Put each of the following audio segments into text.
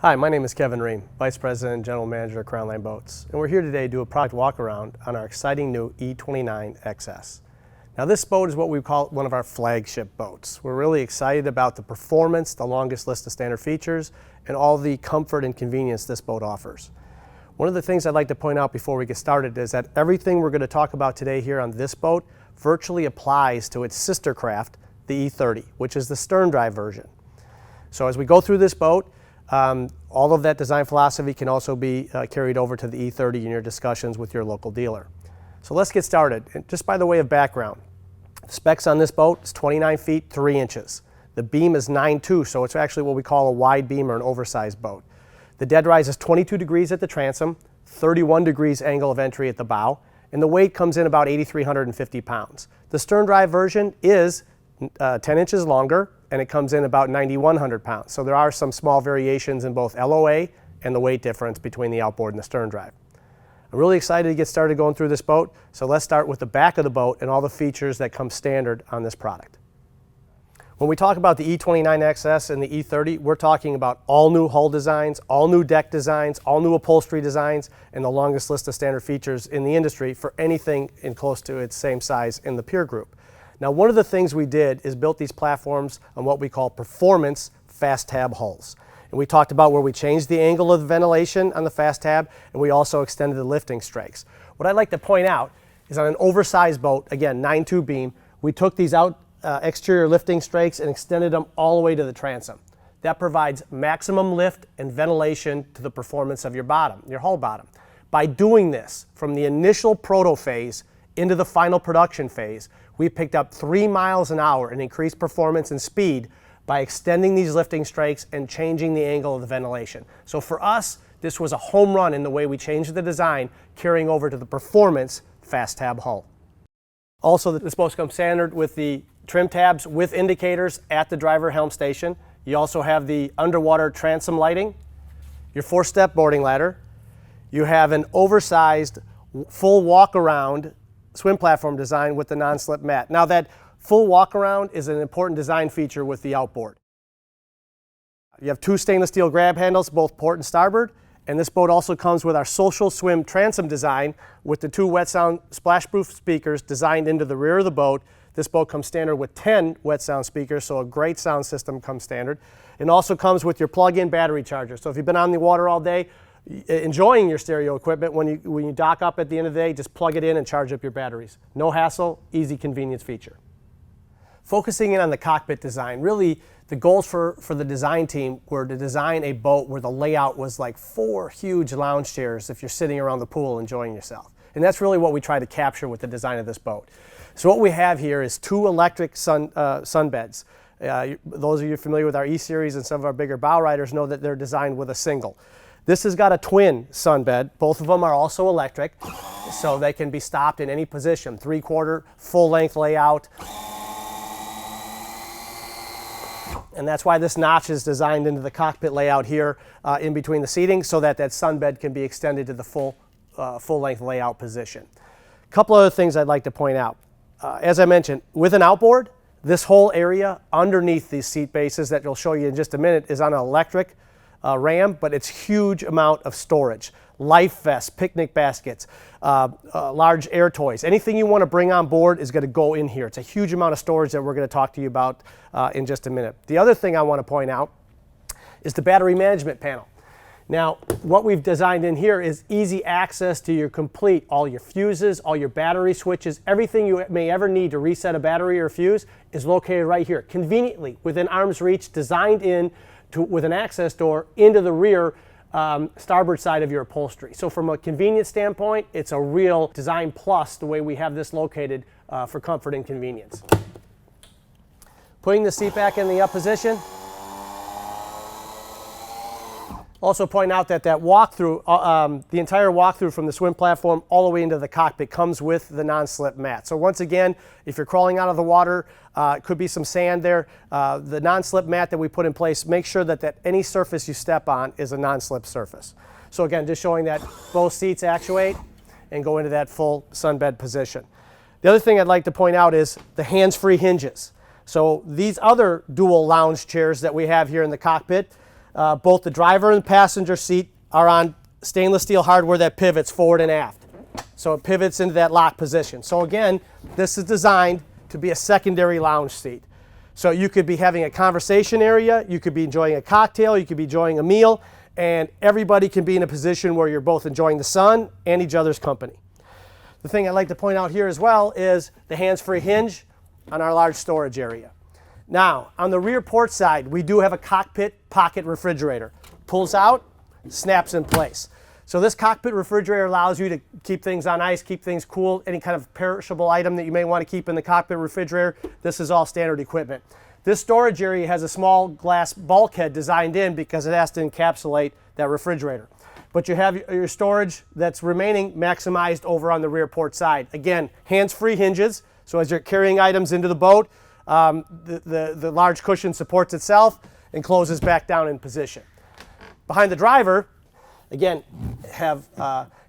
Hi, my name is Kevin Riem, Vice President and General Manager of Crownline Boats, and we're here today to do a product walk around on our exciting new E29 XS. Now this boat is what we call one of our flagship boats. We're really excited about the performance, the longest list of standard features, and all the comfort and convenience this boat offers. One of the things I'd like to point out before we get started is that everything we're going to talk about today here on this boat virtually applies to its sister craft, the E30, which is the stern drive version. So as we go through this boat, all of that design philosophy can also be carried over to the E30 in your discussions with your local dealer. So let's get started. And just by the way of background, the specs on this boat is 29 feet 3 inches. The beam is 9.2, so it's actually what we call a wide beam or an oversized boat. The dead rise is 22 degrees at the transom, 31 degrees angle of entry at the bow, and the weight comes in about 8,350 pounds. The stern drive version is 10 inches longer, and it comes in about 9,100 pounds. So there are some small variations in both LOA and the weight difference between the outboard and the stern drive. I'm really excited to get started going through this boat, so let's start with the back of the boat and all the features that come standard on this product. When we talk about the E29 XS and the E30, we're talking about all new hull designs, all new deck designs, all new upholstery designs, and the longest list of standard features in the industry for anything in close to its same size in the peer group. Now, one of the things we did is built these platforms on what we call performance fast tab hulls. And we talked about where we changed the angle of the ventilation on the fast tab, and we also extended the lifting strikes. What I'd like to point out is on an oversized boat, again, 9.2 beam, we took these exterior lifting strikes and extended them all the way to the transom. That provides maximum lift and ventilation to the performance of your bottom, your hull bottom. By doing this, from the initial proto phase into the final production phase, we picked up 3 miles an hour in increased performance and speed by extending these lifting strikes and changing the angle of the ventilation. So for us, this was a home run in the way we changed the design, carrying over to the performance fast tab hull. Also, this boat comes standard with the trim tabs with indicators at the driver helm station. You also have the underwater transom lighting, your 4-step boarding ladder. You have an oversized full walk-around swim platform design with the non-slip mat. Now that full walk-around is an important design feature with the outboard. You have 2 stainless steel grab handles, both port and starboard, and this boat also comes with our social swim transom design with the 2 wet sound splash-proof speakers designed into the rear of the boat. This boat comes standard with 10 wet sound speakers, so a great sound system comes standard. It also comes with your plug-in battery charger. So if you've been on the water all day, enjoying your stereo equipment, when you dock up at the end of the day, just plug it in and charge up your batteries. No hassle, easy convenience feature. Focusing in on the cockpit design, really the goals for the design team were to design a boat where the layout was like 4 huge lounge chairs if you're sitting around the pool enjoying yourself. And that's really what we try to capture with the design of this boat. So what we have here is 2 electric sunbeds. Those of you familiar with our E-Series and some of our bigger bow riders know that they're designed with a single. This has got a twin sunbed. Both of them are also electric, so they can be stopped in any position, 3/4, full-length layout. And that's why this notch is designed into the cockpit layout here in between the seating so that that sunbed can be extended to the full-length layout position. A couple other things I'd like to point out. As I mentioned, with an outboard, this whole area underneath these seat bases that we'll show you in just a minute is on an electric Riem, but it's huge amount of storage. Life vests, picnic baskets, large air toys. Anything you want to bring on board is going to go in here. It's a huge amount of storage that we're going to talk to you about in just a minute. The other thing I want to point out is the battery management panel. Now, what we've designed in here is easy access to your all your fuses, all your battery switches, everything you may ever need to reset a battery or fuse is located right here, conveniently within arm's reach, designed in with an access door into the rear starboard side of your upholstery. So from a convenience standpoint, it's a real design plus the way we have this located for comfort and convenience. Putting the seat back in the up position. Also point out that walkthrough, the entire walkthrough from the swim platform all the way into the cockpit comes with the non-slip mat. So once again, if you're crawling out of the water, it could be some sand there. The non-slip mat that we put in place, make sure that any surface you step on is a non-slip surface. So again, just showing that both seats actuate and go into that full sunbed position. The other thing I'd like to point out is the hands-free hinges. So these other dual lounge chairs that we have here in the cockpit, both the driver and passenger seat are on stainless steel hardware that pivots forward and aft. So it pivots into that lock position. So again, this is designed to be a secondary lounge seat. So you could be having a conversation area, you could be enjoying a cocktail, you could be enjoying a meal, and everybody can be in a position where you're both enjoying the sun and each other's company. The thing I'd like to point out here as well is the hands-free hinge on our large storage area. Now, on the rear port side, we do have a cockpit pocket refrigerator. Pulls out, snaps in place. So this cockpit refrigerator allows you to keep things on ice, keep things cool, any kind of perishable item that you may want to keep in the cockpit refrigerator. This is all standard equipment. This storage area has a small glass bulkhead designed in because it has to encapsulate that refrigerator. But you have your storage that's remaining maximized over on the rear port side. Again, hands-free hinges, so as you're carrying items into the boat, the large cushion supports itself and closes back down in position. Behind the driver, again, have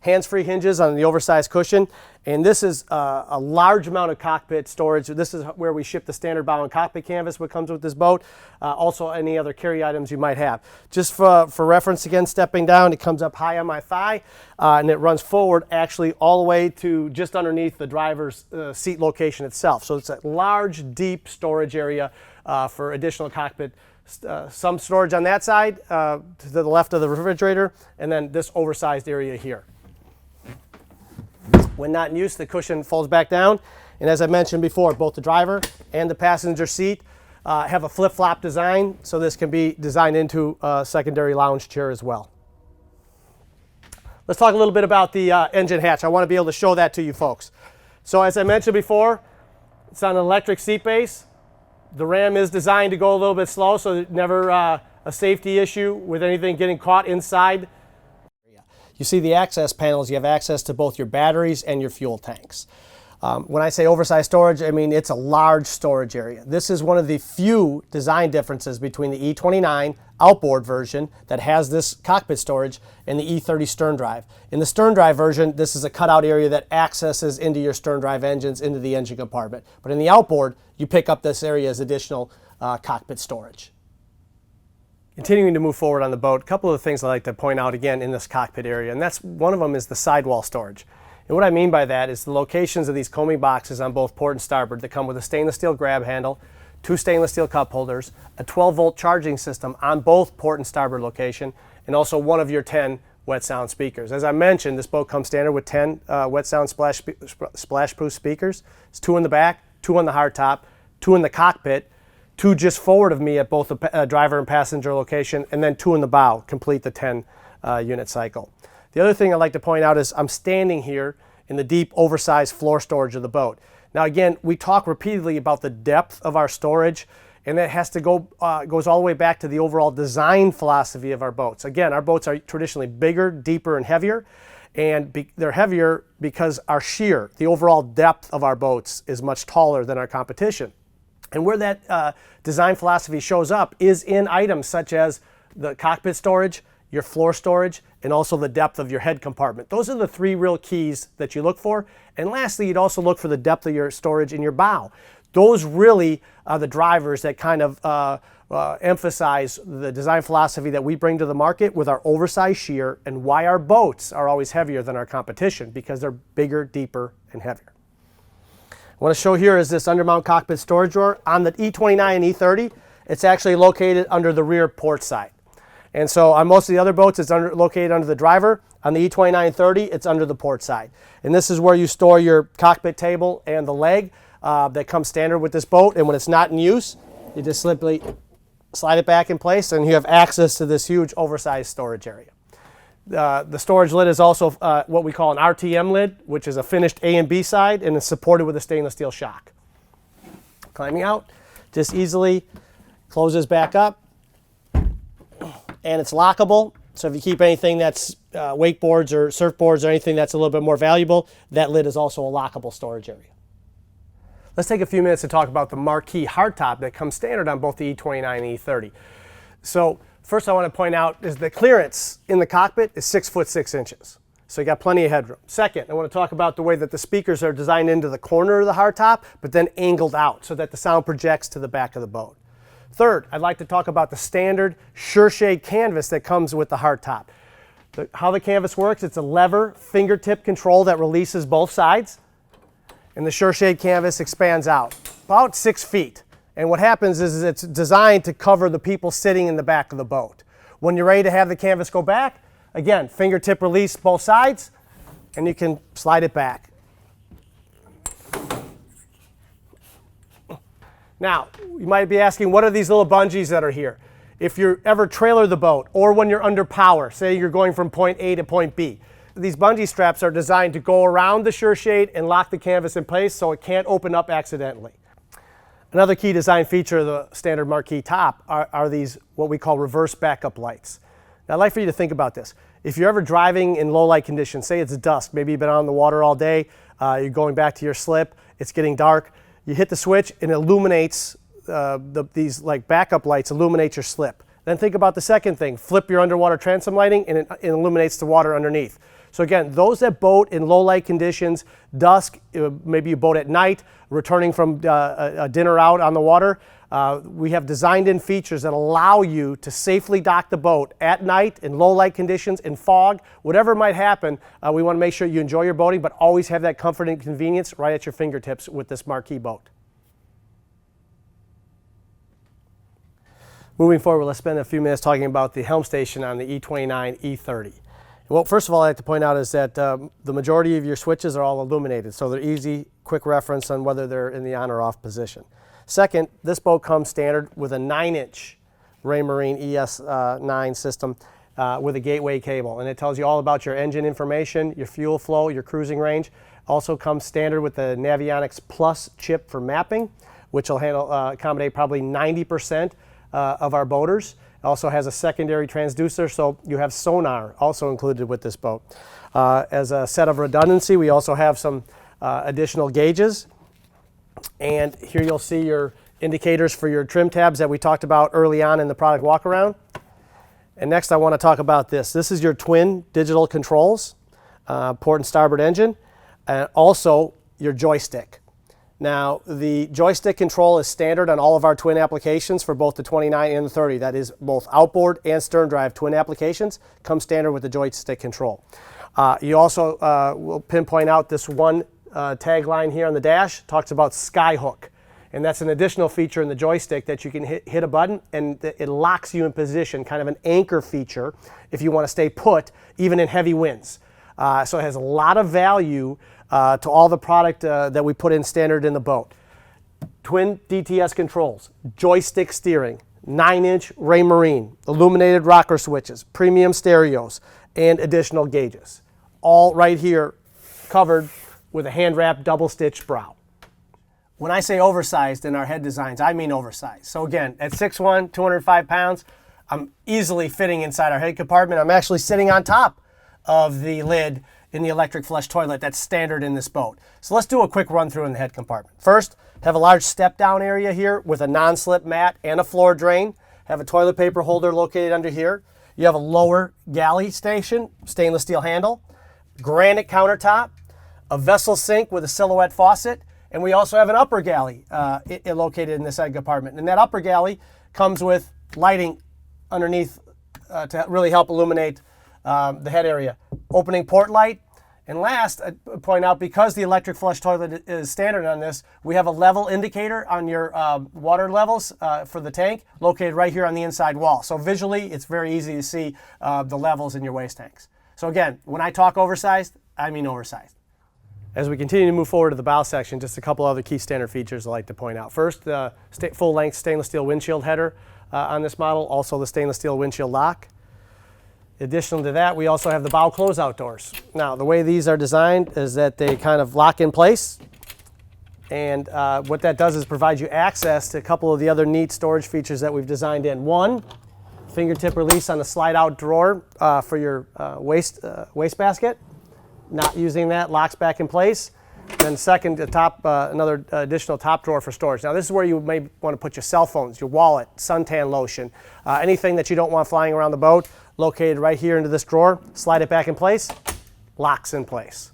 hands-free hinges on the oversized cushion, and this is a large amount of cockpit storage. This is where we ship the standard bow and cockpit canvas what comes with this boat, also any other carry items you might have. Just for reference, again, stepping down, it comes up high on my thigh, and it runs forward actually all the way to just underneath the driver's seat location itself. So it's a large, deep storage area for additional cockpit. Some storage on that side to the left of the refrigerator, and then this oversized area here. When not in use, the cushion folds back down, and as I mentioned before, both the driver and the passenger seat have a flip-flop design, so this can be designed into a secondary lounge chair as well. Let's talk a little bit about the engine hatch. I want to be able to show that to you folks. So as I mentioned before, it's on an electric seat base. The Riem is designed to go a little bit slow, so never a safety issue with anything getting caught inside. You see the access panels, you have access to both your batteries and your fuel tanks. When I say oversized storage, I mean it's a large storage area. This is one of the few design differences between the E29 outboard version that has this cockpit storage and the E30 stern drive. In the stern drive version, this is a cutout area that accesses into your stern drive engines, into the engine compartment. But in the outboard, you pick up this area as additional cockpit storage. Continuing to move forward on the boat, a couple of things I'd like to point out again in this cockpit area, and that's one of them is the sidewall storage. And what I mean by that is the locations of these combing boxes on both port and starboard that come with a stainless steel grab handle, 2 stainless steel cup holders, a 12-volt charging system on both port and starboard location, and also one of your 10 wet sound speakers. As I mentioned, this boat comes standard with 10 wet sound splash-proof speakers. It's 2 in the back, 2 on the hardtop, 2 in the cockpit, 2 just forward of me at both the driver and passenger location, and then 2 in the bow, complete the 10 unit cycle. The other thing I'd like to point out is I'm standing here in the deep, oversized floor storage of the boat. Now again, we talk repeatedly about the depth of our storage, and that has to goes all the way back to the overall design philosophy of our boats. Again, our boats are traditionally bigger, deeper, and heavier, and they're heavier because our shear, the overall depth of our boats, is much taller than our competition. And where that design philosophy shows up is in items such as the cockpit storage, your floor storage, and also the depth of your head compartment. Those are the 3 real keys that you look for. And lastly, you'd also look for the depth of your storage in your bow. Those really are the drivers that kind of emphasize the design philosophy that we bring to the market with our oversized shear, and why our boats are always heavier than our competition, because they're bigger, deeper, and heavier. What I want to show here is this undermount cockpit storage drawer. On the E29 and E30, it's actually located under the rear port side. And so on most of the other boats, it's located under the driver. On the E29 and 30, it's under the port side. And this is where you store your cockpit table and the leg that comes standard with this boat. And when it's not in use, you just simply slide it back in place, and you have access to this huge oversized storage area. The storage lid is also what we call an RTM lid, which is a finished A and B side, and is supported with a stainless steel shock. Climbing out, just easily closes back up, and it's lockable. So if you keep anything that's wakeboards or surfboards or anything that's a little bit more valuable, that lid is also a lockable storage area. Let's take a few minutes to talk about the Marquis hardtop that comes standard on both the E29 and E30. So first I want to point out is the clearance in the cockpit is 6 foot 6 inches. So you got plenty of headroom. Second, I want to talk about the way that the speakers are designed into the corner of the hardtop, but then angled out so that the sound projects to the back of the boat. Third, I'd like to talk about the standard SureShade canvas that comes with the hardtop. How the canvas works, it's a lever fingertip control that releases both sides, and the SureShade canvas expands out about 6 feet. And what happens is it's designed to cover the people sitting in the back of the boat. When you're ready to have the canvas go back, again, fingertip release both sides, and you can slide it back. Now, you might be asking, what are these little bungees that are here? If you ever trailer the boat, or when you're under power, say you're going from point A to point B, these bungee straps are designed to go around the SureShade and lock the canvas in place so it can't open up accidentally. Another key design feature of the standard Marquis top are these, what we call reverse backup lights. Now, I'd like for you to think about this. If you're ever driving in low light conditions, say it's dusk, maybe you've been out on the water all day, you're going back to your slip, it's getting dark, you hit the switch and it illuminates, these like backup lights illuminate your slip. Then think about the second thing, flip your underwater transom lighting and it illuminates the water underneath. So again, those that boat in low light conditions, dusk, maybe you boat at night, returning from a dinner out on the water, we have designed in features that allow you to safely dock the boat at night in low light conditions, in fog, whatever might happen. We want to make sure you enjoy your boating, but always have that comfort and convenience right at your fingertips with this Marquis boat. Moving forward, let's spend a few minutes talking about the helm station on the E29 E30. Well, first of all, I'd like to point out is that the majority of your switches are all illuminated, so they're easy, quick reference on whether they're in the on or off position. Second, this boat comes standard with a 9-inch Riem ES9 system with a gateway cable, and it tells you all about your engine information, your fuel flow, your cruising range. Also comes standard with the Navionics Plus chip for mapping, which will accommodate probably 90% of our boaters. Also has a secondary transducer, so you have sonar also included with this boat. As a set of redundancy, we also have some additional gauges. And here you'll see your indicators for your trim tabs that we talked about early on in the product walk-around. And next I want to talk about this. This is your twin digital controls, port and starboard engine, and also your joystick. Now, the joystick control is standard on all of our twin applications for both the 29 and the 30. That is both outboard and stern drive twin applications come standard with the joystick control. You also will pinpoint out this one tagline here on the dash, talks about Skyhook. And that's an additional feature in the joystick that you can hit a button and it locks you in position, kind of an anchor feature if you want to stay put, even in heavy winds. So it has a lot of value to all the product that we put in standard in the boat. Twin DTS controls, joystick steering, 9-inch Riem, illuminated rocker switches, premium stereos, and additional gauges. All right here covered with a hand-wrapped double-stitch brow. When I say oversized in our head designs, I mean oversized. So again, at 6'1", 205 pounds, I'm easily fitting inside our head compartment. I'm actually sitting on top of the lid in the electric flush toilet that's standard in this boat. So let's do a quick run through in the head compartment. First, have a large step down area here with a non-slip mat and a floor drain. Have a toilet paper holder located under here. You have a lower galley station, stainless steel handle, granite countertop, a vessel sink with a silhouette faucet, and we also have an upper galley located in this head compartment. And that upper galley comes with lighting underneath to really help illuminate the head area. Opening port light. And last, I'd point out, because the electric flush toilet is standard on this, we have a level indicator on your water levels for the tank located right here on the inside wall. So visually, it's very easy to see the levels in your waste tanks. So again, when I talk oversized, I mean oversized. As we continue to move forward to the bow section, just a couple other key standard features I'd like to point out. First, the full-length stainless steel windshield header on this model, also the stainless steel windshield lock. Additional to that, we also have the bow closeout doors. Now, the way these are designed is that they kind of lock in place, and what that does is provide you access to a couple of the other neat storage features that we've designed in. One, fingertip release on the slide-out drawer for your waste basket. Not using that, locks back in place. Then second, the top, another additional top drawer for storage. Now this is where you may want to put your cell phones, your wallet, suntan lotion, anything that you don't want flying around the boat, located right here into this drawer. Slide it back in place, locks in place.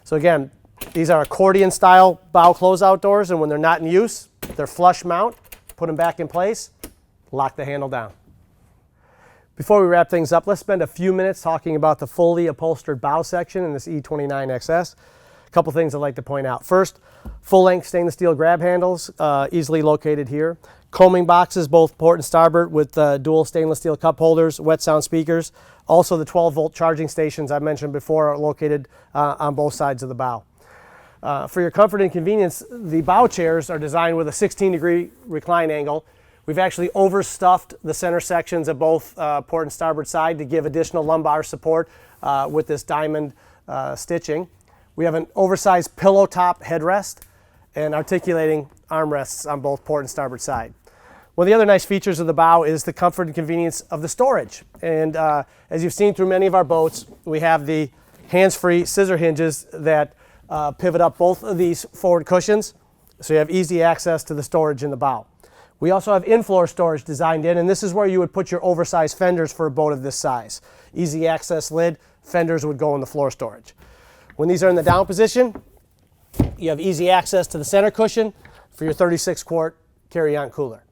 So again, these are accordion style bow closeout doors, and when they're not in use, they're flush mount, put them back in place, lock the handle down. Before we wrap things up, let's spend a few minutes talking about the fully upholstered bow section in this E29 XS. A couple things I'd like to point out. First, full-length stainless steel grab handles, easily located here. Combing boxes, both port and starboard, with dual stainless steel cup holders, wet sound speakers. Also, the 12-volt charging stations I mentioned before are located on both sides of the bow. For your comfort and convenience, the bow chairs are designed with a 16-degree recline angle. We've actually overstuffed the center sections of both port and starboard side to give additional lumbar support with this diamond stitching. We have an oversized pillow top headrest and articulating armrests on both port and starboard side. One of the other nice features of the bow is the comfort and convenience of the storage. And as you've seen through many of our boats, we have the hands-free scissor hinges that pivot up both of these forward cushions, so you have easy access to the storage in the bow. We also have in-floor storage designed in, and this is where you would put your oversized fenders for a boat of this size. Easy access lid, fenders would go in the floor storage. When these are in the down position, you have easy access to the center cushion for your 36-quart carry-on cooler.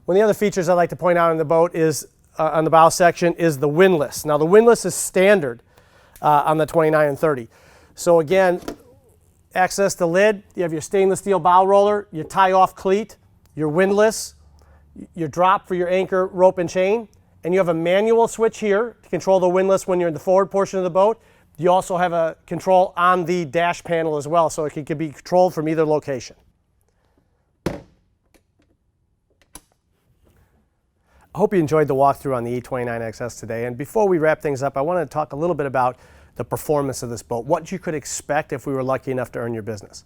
One of the other features I'd like to point out on the boat is, on the bow section, is the windlass. Now the windlass is standard on the 29 and 30. So again, access the lid, you have your stainless steel bow roller, your tie-off cleat, your windlass, your drop for your anchor, rope, and chain, and you have a manual switch here to control the windlass when you're in the forward portion of the boat. You also have a control on the dash panel as well, so it can be controlled from either location. I hope you enjoyed the walkthrough on the E29 XS today, and before we wrap things up, I want to talk a little bit about the performance of this boat, what you could expect if we were lucky enough to earn your business.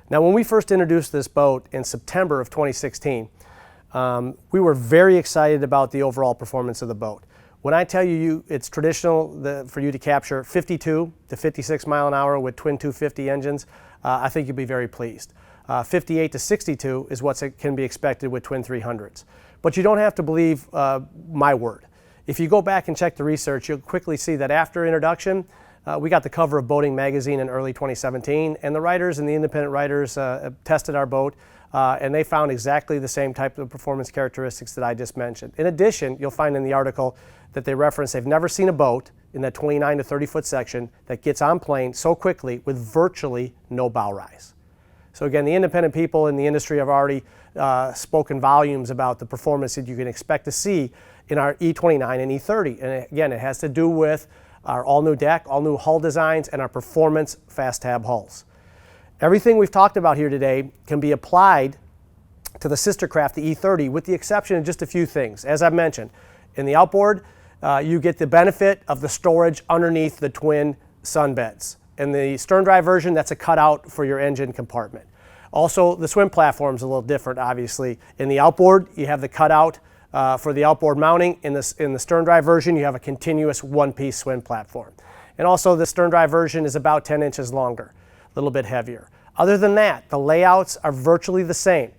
Now, when we first introduced this boat in September of 2016, we were very excited about the overall performance of the boat. When I tell you it's traditional for you to capture 52 to 56 mile an hour with twin 250 engines, I think you'll be very pleased. 58 to 62 is what can be expected with twin 300s. But you don't have to believe my word. If you go back and check the research, you'll quickly see that after introduction, we got the cover of Boating Magazine in early 2017, and the writers and the independent writers tested our boat, and they found exactly the same type of performance characteristics that I just mentioned. In addition, you'll find in the article that they reference they've never seen a boat in that 29 to 30 foot section that gets on plane so quickly with virtually no bow rise. So again, the independent people in the industry have already spoken volumes about the performance that you can expect to see in our E29 and E30. And again, it has to do with our all-new deck, all-new hull designs, and our performance fast tab hulls. Everything we've talked about here today can be applied to the sister craft, the E30, with the exception of just a few things. As I've mentioned, in the outboard, you get the benefit of the storage underneath the twin sunbeds. In the stern drive version, that's a cutout for your engine compartment. Also, the swim platform is a little different, obviously. In the outboard, you have the cutout for the outboard mounting. In the stern drive version, you have a continuous one-piece swim platform. And also, the stern drive version is about 10 inches longer, a little bit heavier. Other than that, the layouts are virtually the same.